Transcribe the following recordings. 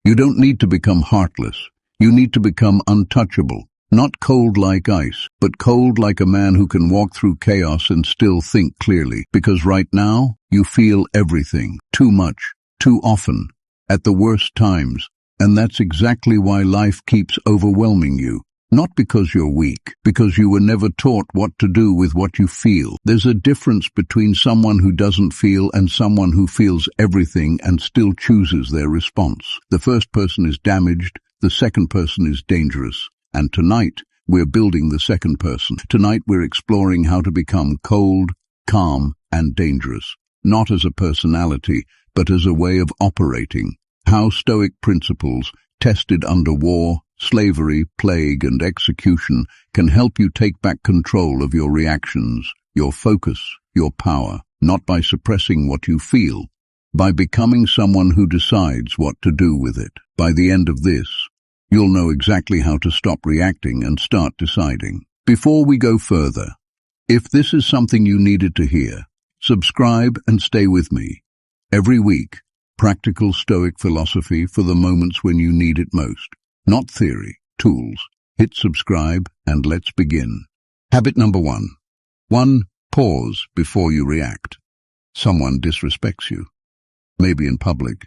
You don't need to become heartless. You need to become untouchable. Not cold like ice, but cold like a man who can walk through chaos and still think clearly. Because right now, you feel everything. Too much. Too often. At the worst times. And that's exactly why life keeps overwhelming you. Not because you're weak, because you were never taught what to do with what you feel. There's a difference between someone who doesn't feel and someone who feels everything and still chooses their response. The first person is damaged, the second person is dangerous. And tonight, we're building the second person. Tonight, we're exploring how to become cold, calm, and dangerous. Not as a personality, but as a way of operating. How Stoic principles, tested under war, slavery, plague, and execution, can help you take back control of your reactions, your focus, your power, not by suppressing what you feel, by becoming someone who decides what to do with it. By the end of this, you'll know exactly how to stop reacting and start deciding. Before we go further, if this is something you needed to hear, subscribe and stay with me. Every week, practical Stoic philosophy for the moments when you need it most. Not theory, tools. Hit subscribe and let's begin. Habit number 1. 1. Pause before you react. Someone disrespects you. Maybe in public.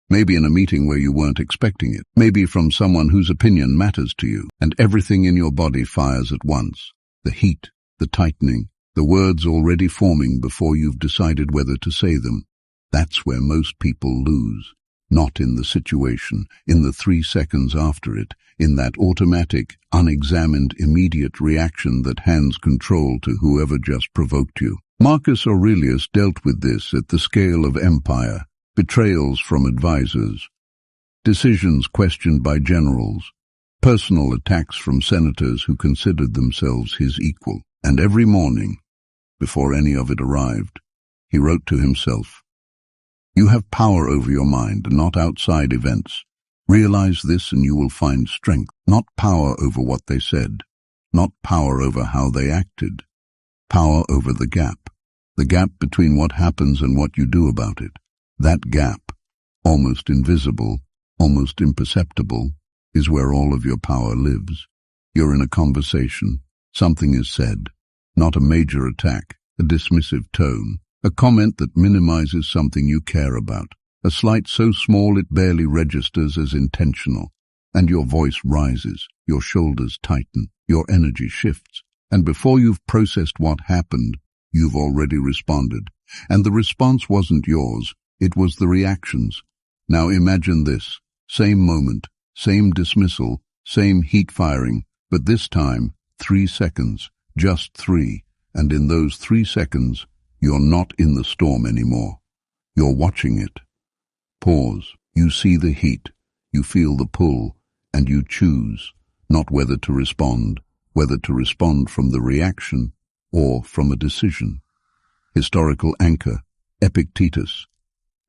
Maybe in a meeting where you weren't expecting it. Maybe from someone whose opinion matters to you. And everything in your body fires at once. The heat, the tightening, the words already forming before you've decided whether to say them. That's where most people lose. Not in the situation, in the 3 seconds after it, in that automatic, unexamined, immediate reaction that hands control to whoever just provoked you. Marcus Aurelius dealt with this at the scale of empire. Betrayals from advisors, decisions questioned by generals, personal attacks from senators who considered themselves his equal. And every morning, before any of it arrived, he wrote to himself, "You have power over your mind, not outside events. Realize this and you will find strength, not power over what they said, not power over how they acted, power over the gap between what happens and what you do about it. That gap, almost invisible, almost imperceptible, is where all of your power lives. You're in a conversation. Something is said. Not a major attack, a dismissive tone, a comment that minimizes something you care about, a slight so small it barely registers as intentional. And your voice rises, your shoulders tighten, your energy shifts. And before you've processed what happened, you've already responded. And the response wasn't yours. It was the reactions. Now imagine this. Same moment, same dismissal, same heat firing, but this time, 3 seconds, just 3. And in those 3 seconds, you're not in the storm anymore. You're watching it. Pause. You see the heat. You feel the pull. And you choose, not whether to respond from the reaction or from a decision. Historical anchor, Epictetus.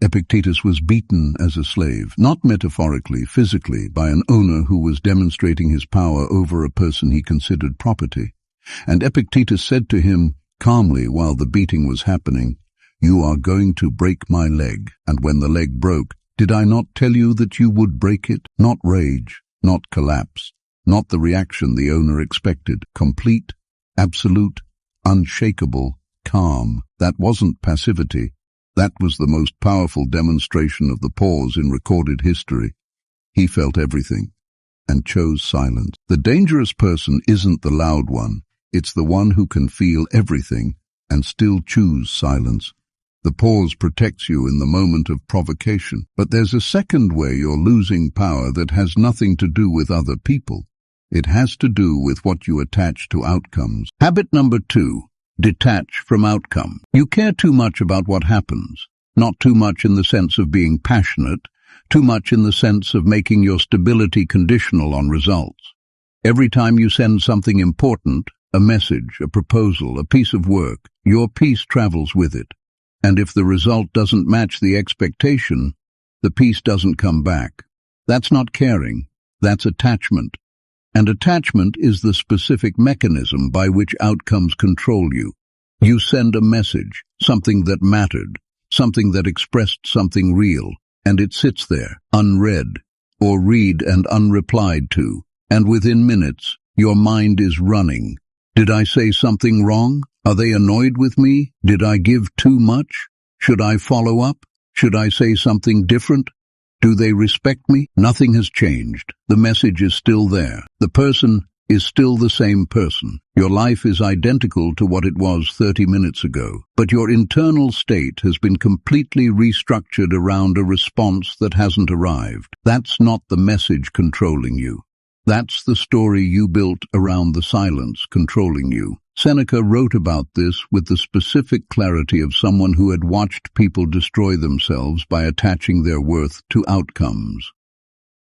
Epictetus was beaten as a slave, not metaphorically, physically, by an owner who was demonstrating his power over a person he considered property. And Epictetus said to him, calmly while the beating was happening, "You are going to break my leg." And when the leg broke, "Did I not tell you that you would break it?" Not rage, not collapse, not the reaction the owner expected. Complete, absolute, unshakable, calm. That wasn't passivity. That was the most powerful demonstration of the pause in recorded history. He felt everything and chose silence. The dangerous person isn't the loud one. It's the one who can feel everything and still choose silence. The pause protects you in the moment of provocation. But there's a second way you're losing power that has nothing to do with other people. It has to do with what you attach to outcomes. Habit number 2. Detach from outcome. You care too much about what happens. Not too much in the sense of being passionate, too much in the sense of making your stability conditional on results. Every time you send something important, a message, a proposal, a piece of work, your piece travels with it. And if the result doesn't match the expectation, the piece doesn't come back. That's not caring, that's attachment. And attachment is the specific mechanism by which outcomes control you. You send a message, something that mattered, something that expressed something real, and it sits there, unread, or read and unreplied to, and within minutes, your mind is running. Did I say something wrong? Are they annoyed with me? Did I give too much? Should I follow up? Should I say something different? Do they respect me? Nothing has changed. The message is still there. The person is still the same person. Your life is identical to what it was 30 minutes ago, but your internal state has been completely restructured around a response that hasn't arrived. That's not the message controlling you. That's the story you built around the silence controlling you. Seneca wrote about this with the specific clarity of someone who had watched people destroy themselves by attaching their worth to outcomes.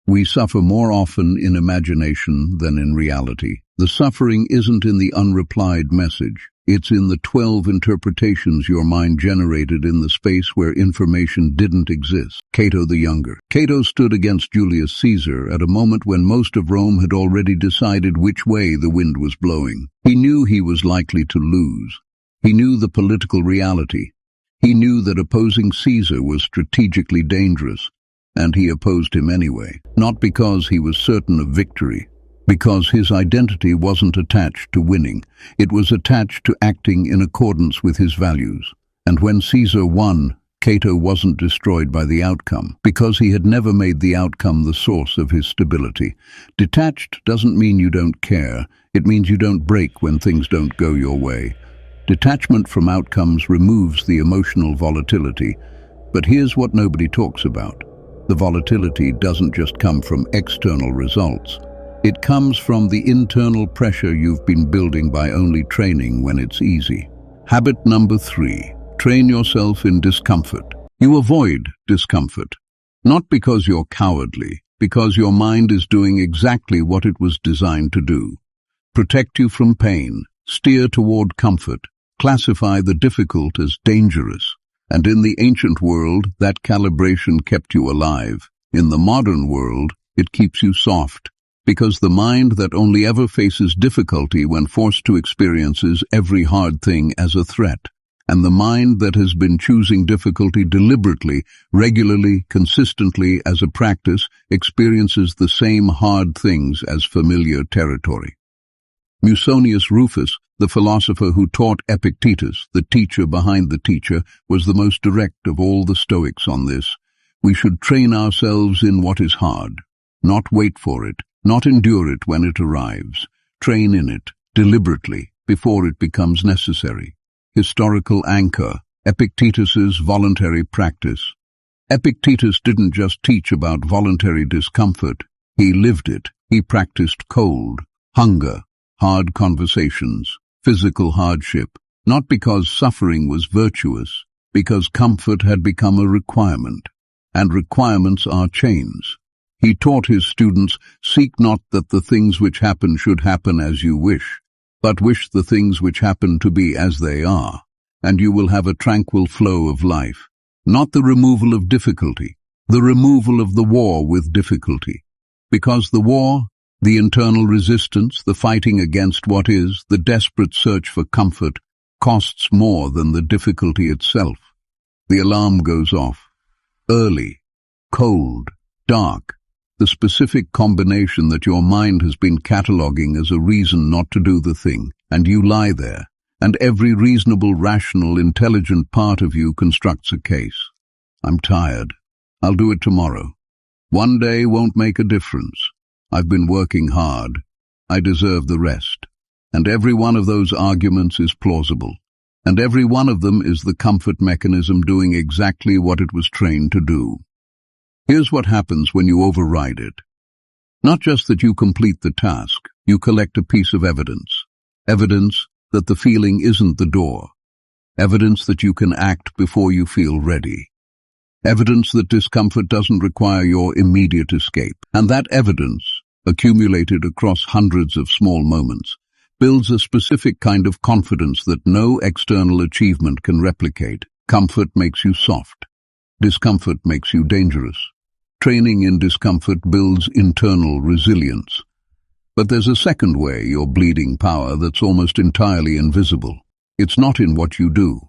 We suffer more often in imagination than in reality. The suffering isn't in the unreplied message. It's in the 12 interpretations your mind generated in the space where information didn't exist. Cato the Younger. Cato stood against Julius Caesar at a moment when most of Rome had already decided which way the wind was blowing. He knew he was likely to lose. He knew the political reality. He knew that opposing Caesar was strategically dangerous, and he opposed him anyway. Not because he was certain of victory, because his identity wasn't attached to winning. It was attached to acting in accordance with his values. And when Caesar won, Cato wasn't destroyed by the outcome, because he had never made the outcome the source of his stability. Detached doesn't mean you don't care. It means you don't break when things don't go your way. Detachment from outcomes removes the emotional volatility. But here's what nobody talks about. The volatility doesn't just come from external results. It comes from the internal pressure you've been building by only training when it's easy. Habit number 3. Train yourself in discomfort. You avoid discomfort, not because you're cowardly, because your mind is doing exactly what it was designed to do. Protect you from pain, steer toward comfort, classify the difficult as dangerous. And in the ancient world, that calibration kept you alive. In the modern world, it keeps you soft, because the mind that only ever faces difficulty when forced to experiences every hard thing as a threat, and the mind that has been choosing difficulty deliberately, regularly, consistently as a practice, experiences the same hard things as familiar territory. Musonius Rufus, the philosopher who taught Epictetus, the teacher behind the teacher, was the most direct of all the Stoics on this. We should train ourselves in what is hard, not wait for it, not endure it when it arrives. Train in it, deliberately, before it becomes necessary. Historical anchor, Epictetus's voluntary practice. Epictetus didn't just teach about voluntary discomfort. He lived it. He practiced cold, hunger, hard conversations, physical hardship, not because suffering was virtuous, because comfort had become a requirement, and requirements are chains. He taught his students, seek not that the things which happen should happen as you wish, but wish the things which happen to be as they are, and you will have a tranquil flow of life. Not the removal of difficulty, the removal of the war with difficulty. Because the war, the internal resistance, the fighting against what is, the desperate search for comfort, costs more than the difficulty itself. The alarm goes off. Early, cold, dark, the specific combination that your mind has been cataloguing as a reason not to do the thing, and you lie there, and every reasonable, rational, intelligent part of you constructs a case. I'm tired. I'll do it tomorrow. One day won't make a difference. I've been working hard. I deserve the rest. And every one of those arguments is plausible. And every one of them is the comfort mechanism doing exactly what it was trained to do. Here's what happens when you override it. Not just that you complete the task, you collect a piece of evidence. Evidence that the feeling isn't the door. Evidence that you can act before you feel ready. Evidence that discomfort doesn't require your immediate escape. And that evidence, accumulated across hundreds of small moments, builds a specific kind of confidence that no external achievement can replicate. Comfort makes you soft. Discomfort makes you dangerous. Training in discomfort builds internal resilience. But there's a second way you're bleeding power that's almost entirely invisible. It's not in what you do.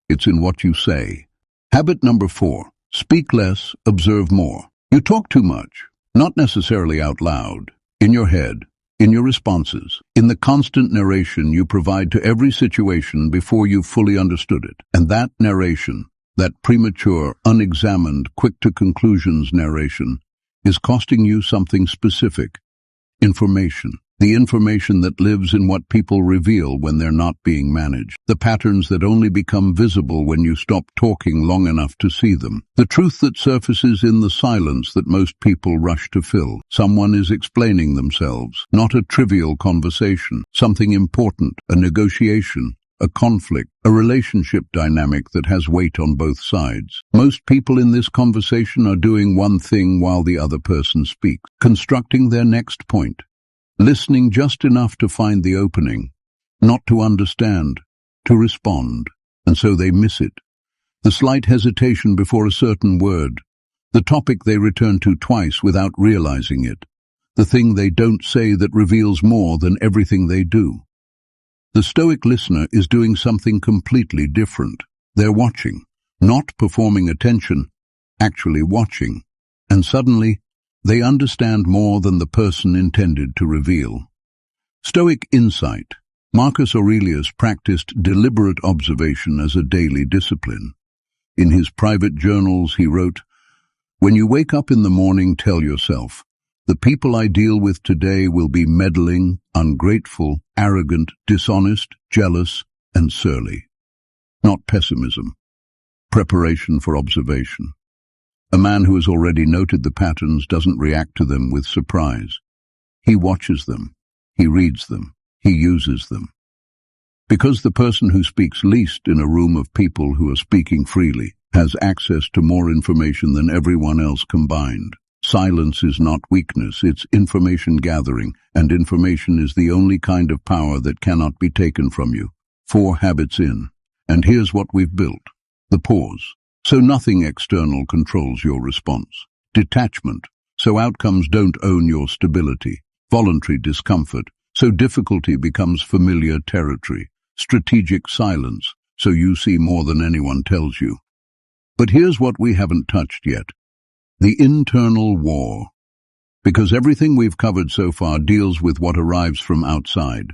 It's in what you say. Habit number 4. Speak less, observe more. You talk too much. Not necessarily out loud, in your head, in your responses, in the constant narration you provide to every situation before you've fully understood it. And that narration, that premature, unexamined, quick-to-conclusions narration, is costing you something specific: information. The information that lives in what people reveal when they're not being managed. The patterns that only become visible when you stop talking long enough to see them. The truth that surfaces in the silence that most people rush to fill. Someone is explaining themselves, not a trivial conversation, something important, a negotiation, a conflict, a relationship dynamic that has weight on both sides. Most people in this conversation are doing one thing while the other person speaks, constructing their next point. Listening just enough to find the opening, not to understand, to respond, and so they miss it. The slight hesitation before a certain word, the topic they return to twice without realizing it, the thing they don't say that reveals more than everything they do. The Stoic listener is doing something completely different. They're watching, not performing attention, actually watching, and suddenly, they understand more than the person intended to reveal. Stoic insight. Marcus Aurelius practiced deliberate observation as a daily discipline. In his private journals he wrote, "When you wake up in the morning, tell yourself, the people I deal with today will be meddling, ungrateful, arrogant, dishonest, jealous, and surly." Not pessimism. Preparation for observation. A man who has already noted the patterns doesn't react to them with surprise. He watches them, he reads them, he uses them. Because the person who speaks least in a room of people who are speaking freely has access to more information than everyone else combined. Silence is not weakness, it's information gathering, and information is the only kind of power that cannot be taken from you. 4 habits in. And here's what we've built. The pause. So nothing external controls your response. Detachment, so outcomes don't own your stability. Voluntary discomfort, so difficulty becomes familiar territory. Strategic silence, so you see more than anyone tells you. But here's what we haven't touched yet. The internal war. Because everything we've covered so far deals with what arrives from outside.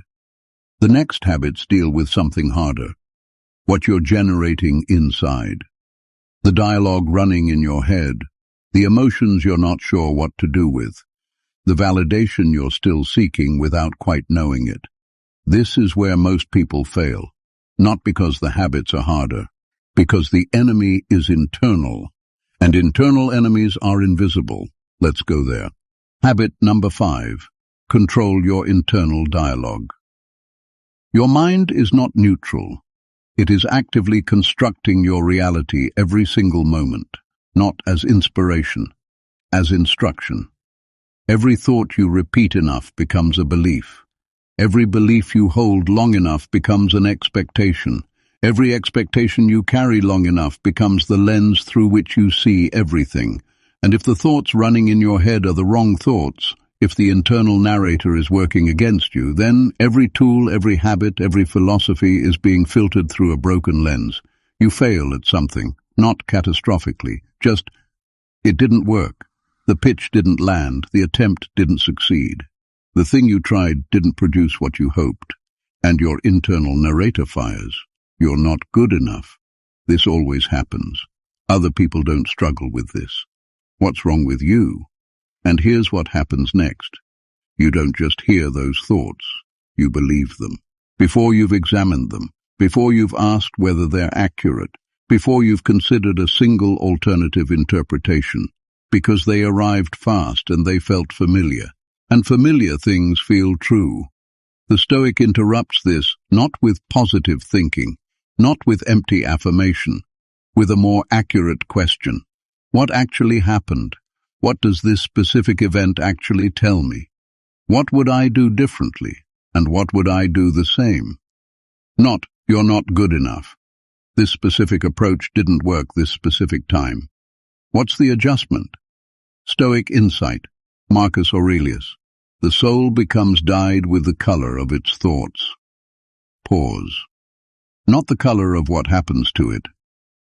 The next habits deal with something harder. What you're generating inside. The dialogue running in your head, the emotions you're not sure what to do with, the validation you're still seeking without quite knowing it. This is where most people fail, not because the habits are harder, because the enemy is internal, and internal enemies are invisible. Let's go there. Habit number 5, control your internal dialogue. Your mind is not neutral. It is actively constructing your reality every single moment, not as inspiration, as instruction. Every thought you repeat enough becomes a belief. Every belief you hold long enough becomes an expectation. Every expectation you carry long enough becomes the lens through which you see everything. And if the thoughts running in your head are the wrong thoughts, if the internal narrator is working against you, then every tool, every habit, every philosophy is being filtered through a broken lens. You fail at something, not catastrophically, just, it didn't work. The pitch didn't land, the attempt didn't succeed. The thing you tried didn't produce what you hoped. And your internal narrator fires. You're not good enough. This always happens. Other people don't struggle with this. What's wrong with you? And here's what happens next. You don't just hear those thoughts, you believe them. Before you've examined them, before you've asked whether they're accurate, before you've considered a single alternative interpretation, because they arrived fast and they felt familiar. And familiar things feel true. The Stoic interrupts this, not with positive thinking, not with empty affirmation, with a more accurate question. What actually happened? What does this specific event actually tell me? What would I do differently? And what would I do the same? Not, you're not good enough. This specific approach didn't work this specific time. What's the adjustment? Stoic insight, Marcus Aurelius. The soul becomes dyed with the color of its thoughts. Pause. Not the color of what happens to it,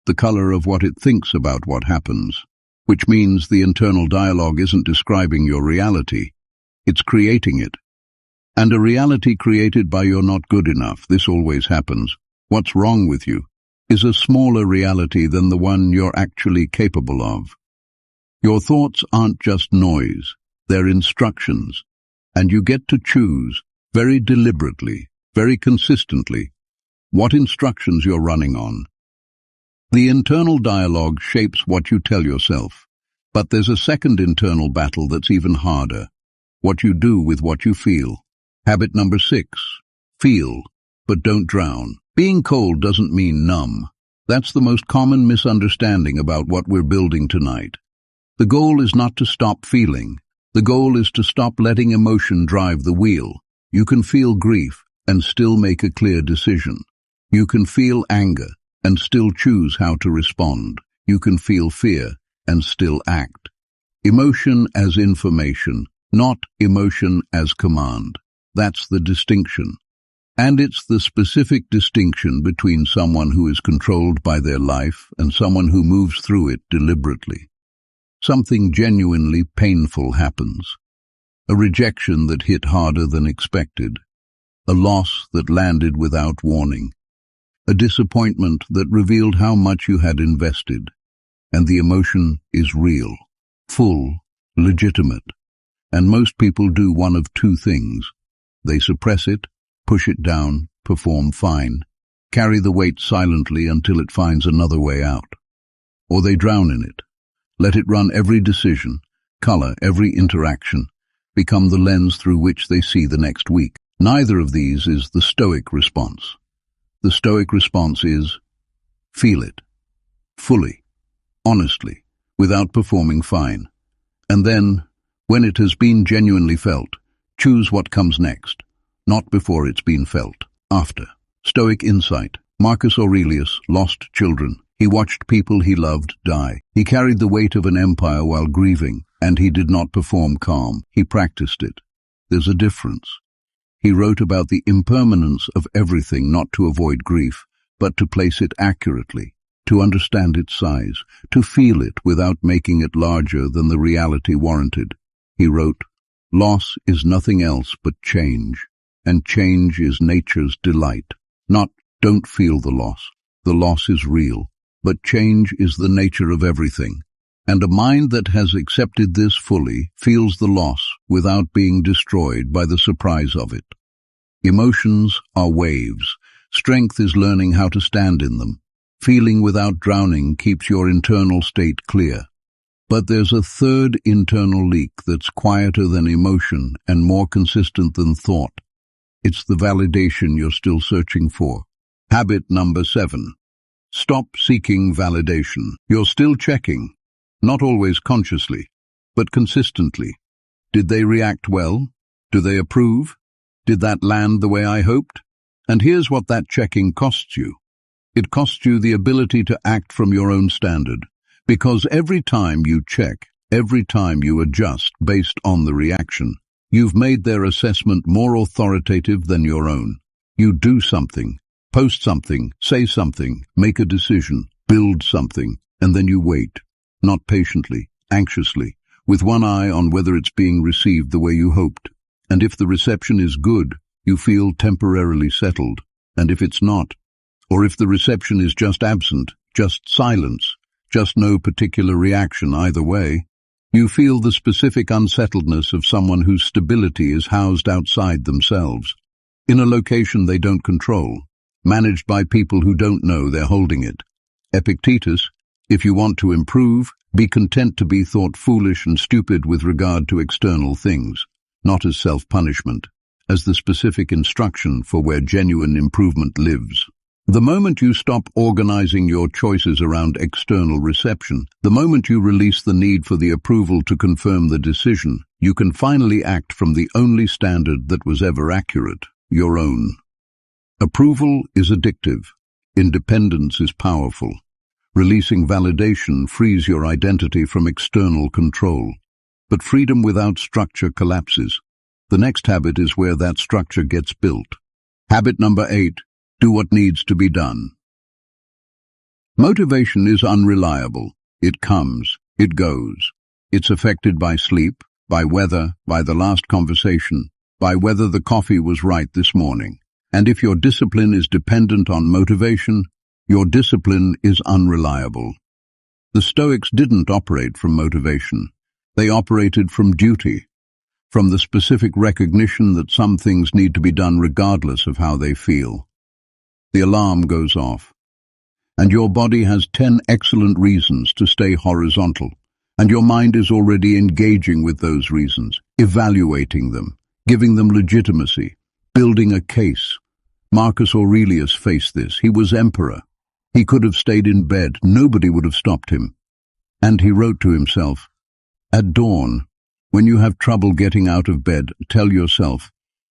the color of what it thinks about what happens. which means the internal dialogue isn't describing your reality, it's creating it. And a reality created by "you're not good enough, this always happens, what's wrong with you," is a smaller reality than the one you're actually capable of. Your thoughts aren't just noise, they're instructions, and you get to choose, very deliberately, very consistently, what instructions you're running on. The internal dialogue shapes what you tell yourself, but there's a second internal battle that's even harder: what you do with what you feel. Habit number 6. Feel, but don't drown. Being cold doesn't mean numb. That's the most common misunderstanding about what we're building tonight. The goal is not to stop feeling. The goal is to stop letting emotion drive the wheel. You can feel grief and still make a clear decision. You can feel anger and still choose how to respond. You can feel fear and still act. Emotion as information, not emotion as command. That's the distinction. And it's the specific distinction between someone who is controlled by their life and someone who moves through it deliberately. Something genuinely painful happens. A rejection that hit harder than expected. A loss that landed without warning. A disappointment that revealed how much you had invested. And the emotion is real, full, legitimate. And most people do one of two things. They suppress it, push it down, perform fine, carry the weight silently until it finds another way out. Or they drown in it, let it run every decision, color every interaction, become the lens through which they see the next week. Neither of these is the Stoic response. The Stoic response is, feel it, fully, honestly, without performing fine. And then, when it has been genuinely felt, choose what comes next, not before it's been felt, after. Stoic insight. Marcus Aurelius lost children. He watched people he loved die. He carried the weight of an empire while grieving, and he did not perform calm. He practiced it. There's a difference. He wrote about the impermanence of everything, not to avoid grief, but to place it accurately, to understand its size, to feel it without making it larger than the reality warranted. He wrote, "Loss is nothing else but change, and change is nature's delight." Not, don't feel the loss. The loss is real, but change is the nature of everything. And a mind that has accepted this fully feels the loss without being destroyed by the surprise of it. Emotions are waves. Strength is learning how to stand in them. Feeling without drowning keeps your internal state clear. But there's a third internal leak that's quieter than emotion and more consistent than thought. It's the validation you're still searching for. Habit number 7. Stop seeking validation. You're still checking, not always consciously, but consistently. Did they react well? Do they approve? Did that land the way I hoped? And here's what that checking costs you. It costs you the ability to act from your own standard. Because every time you check, every time you adjust based on the reaction, you've made their assessment more authoritative than your own. You do something, post something, say something, make a decision, build something, and then you wait, not patiently, anxiously, with one eye on whether it's being received the way you hoped. And if the reception is good, you feel temporarily settled. And if it's not, or if the reception is just absent, just silence, just no particular reaction either way, you feel the specific unsettledness of someone whose stability is housed outside themselves, in a location they don't control, managed by people who don't know they're holding it. Epictetus, if you want to improve, be content to be thought foolish and stupid with regard to external things, not as self-punishment, as the specific instruction for where genuine improvement lives. The moment you stop organizing your choices around external reception, the moment you release the need for the approval to confirm the decision, you can finally act from the only standard that was ever accurate, your own. Approval is addictive. Independence is powerful. Releasing validation frees your identity from external control. But freedom without structure collapses. The next habit is where that structure gets built. Habit number 8. Do what needs to be done. Motivation is unreliable. It comes, It goes. It's affected by sleep, by weather, by the last conversation, by whether the coffee was right this morning. And if your discipline is dependent on motivation, your discipline is unreliable. The Stoics didn't operate from motivation. They operated from duty, from the specific recognition that some things need to be done regardless of how they feel. The alarm goes off, and your body has 10 excellent reasons to stay horizontal, and your mind is already engaging with those reasons, evaluating them, giving them legitimacy, building a case. Marcus Aurelius faced this. He was emperor. He could have stayed in bed. Nobody would have stopped him. And he wrote to himself, "At dawn, when you have trouble getting out of bed, tell yourself,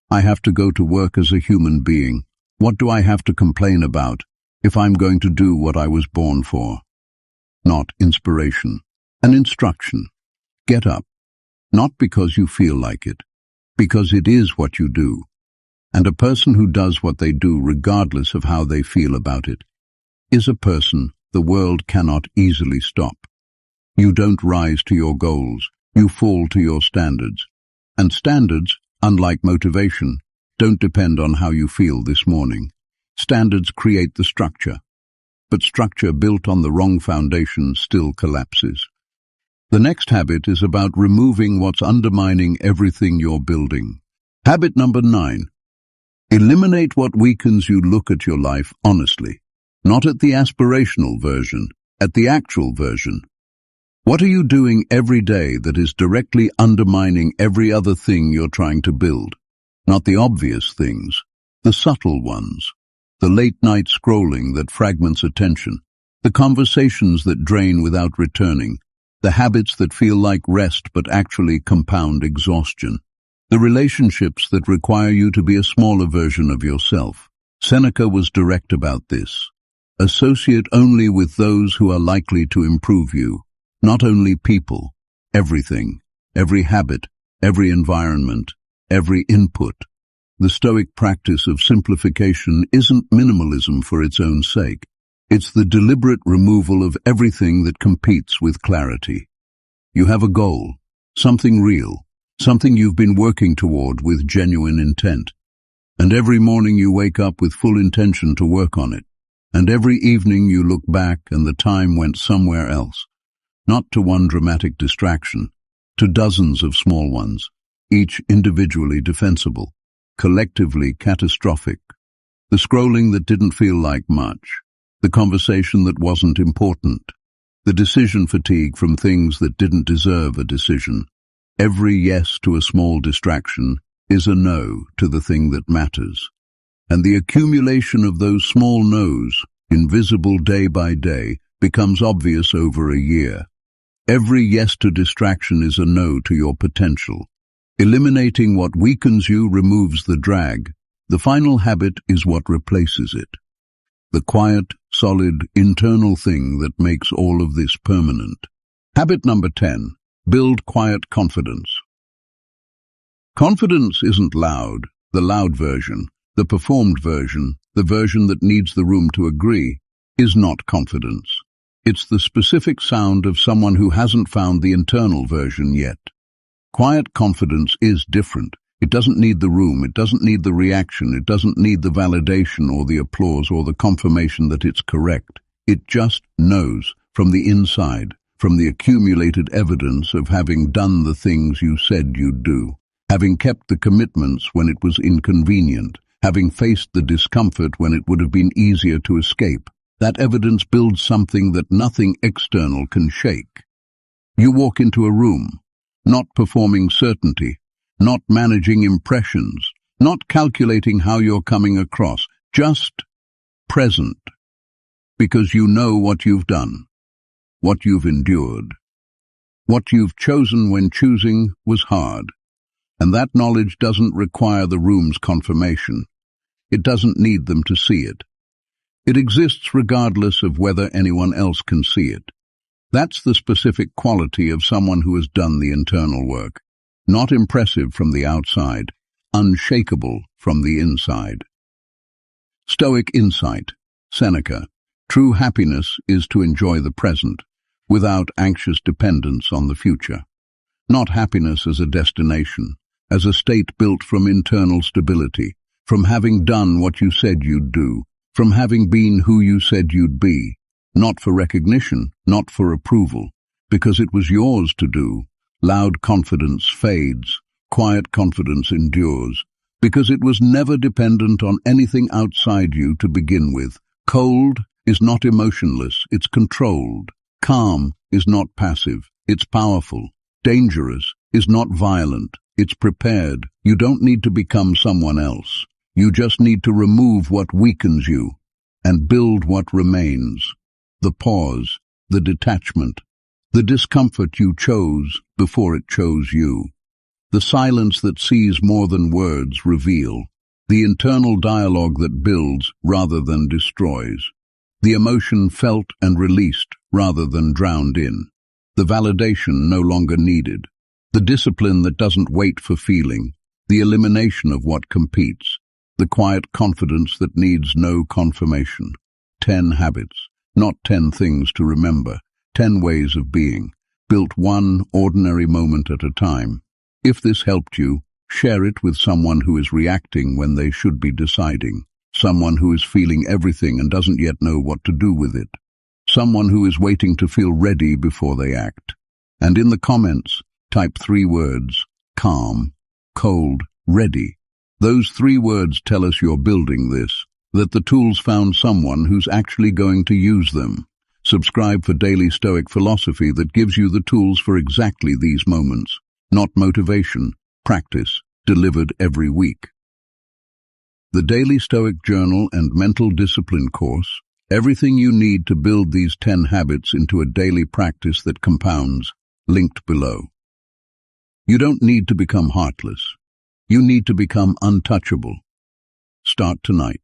I have to go to work as a human being. What do I have to complain about if I'm going to do what I was born for?" Not inspiration, an instruction. Get up, not because you feel like it, because it is what you do. And a person who does what they do regardless of how they feel about it is a person the world cannot easily stop. You don't rise to your goals, you fall to your standards. And standards, unlike motivation, don't depend on how you feel this morning. Standards create the structure, but structure built on the wrong foundation still collapses. The next habit is about removing what's undermining everything you're building. Habit number 9. Eliminate what weakens you. Look at your life honestly, not at the aspirational version, at the actual version. What are you doing every day that is directly undermining every other thing you're trying to build? Not the obvious things, the subtle ones, the late-night scrolling that fragments attention, the conversations that drain without returning, the habits that feel like rest but actually compound exhaustion, the relationships that require you to be a smaller version of yourself. Seneca was direct about this. Associate only with those who are likely to improve you. Not only people, everything, every habit, every environment, every input. The Stoic practice of simplification isn't minimalism for its own sake. It's the deliberate removal of everything that competes with clarity. You have a goal, something real, something you've been working toward with genuine intent. And every morning you wake up with full intention to work on it. And every evening you look back and the time went somewhere else. Not to one dramatic distraction, to dozens of small ones, each individually defensible, collectively catastrophic. The scrolling that didn't feel like much, the conversation that wasn't important, the decision fatigue from things that didn't deserve a decision. Every yes to a small distraction is a no to the thing that matters. And the accumulation of those small no's, invisible day by day, becomes obvious over a year. Every yes to distraction is a no to your potential. Eliminating what weakens you removes the drag. The final habit is what replaces it. The quiet, solid, internal thing that makes all of this permanent. Habit number 10. Build quiet confidence. Confidence isn't loud, the loud version, the performed version, the version that needs the room to agree, is not confidence. It's the specific sound of someone who hasn't found the internal version yet. Quiet confidence is different. It doesn't need the room, it doesn't need the reaction, it doesn't need the validation or the applause or the confirmation that it's correct. It just knows from the inside, from the accumulated evidence of having done the things you said you'd do, having kept the commitments when it was inconvenient, having faced the discomfort when it would have been easier to escape. That evidence builds something that nothing external can shake. You walk into a room, not performing certainty, not managing impressions, not calculating how you're coming across, just present, because you know what you've done, what you've endured. What you've chosen when choosing was hard, and that knowledge doesn't require the room's confirmation. It doesn't need them to see it. It exists regardless of whether anyone else can see it. That's the specific quality of someone who has done the internal work. Not impressive from the outside, unshakable from the inside. Stoic insight. Seneca. True happiness is to enjoy the present. without anxious dependence on the future. Not happiness as a destination, as a state built from internal stability, from having done what you said you'd do, from having been who you said you'd be, not for recognition, not for approval, because it was yours to do. Loud confidence fades, quiet confidence endures, because it was never dependent on anything outside you to begin with. Cold is not emotionless, it's controlled. Calm is not passive, it's powerful. Dangerous is not violent, it's prepared. You don't need to become someone else. You just need to remove what weakens you and build what remains. The pause, the detachment, the discomfort you chose before it chose you. The silence that sees more than words reveal. The internal dialogue that builds rather than destroys. The emotion felt and released rather than drowned in. The validation no longer needed. The discipline that doesn't wait for feeling. The elimination of what competes. The quiet confidence that needs no confirmation. 10 habits, not 10 things to remember. 10 ways of being, built one ordinary moment at a time. If this helped you, share it with someone who is reacting when they should be deciding. Someone who is feeling everything and doesn't yet know what to do with it. Someone who is waiting to feel ready before they act. And in the comments, type 3 words: calm, cold, ready. Those 3 words tell us you're building this, that the tools found someone who's actually going to use them. Subscribe for daily Stoic philosophy that gives you the tools for exactly these moments. Not motivation, practice, delivered every week. The Daily Stoic Journal and Mental Discipline course, everything you need to build these 10 habits into a daily practice that compounds, linked below. You don't need to become heartless. You need to become untouchable. Start tonight.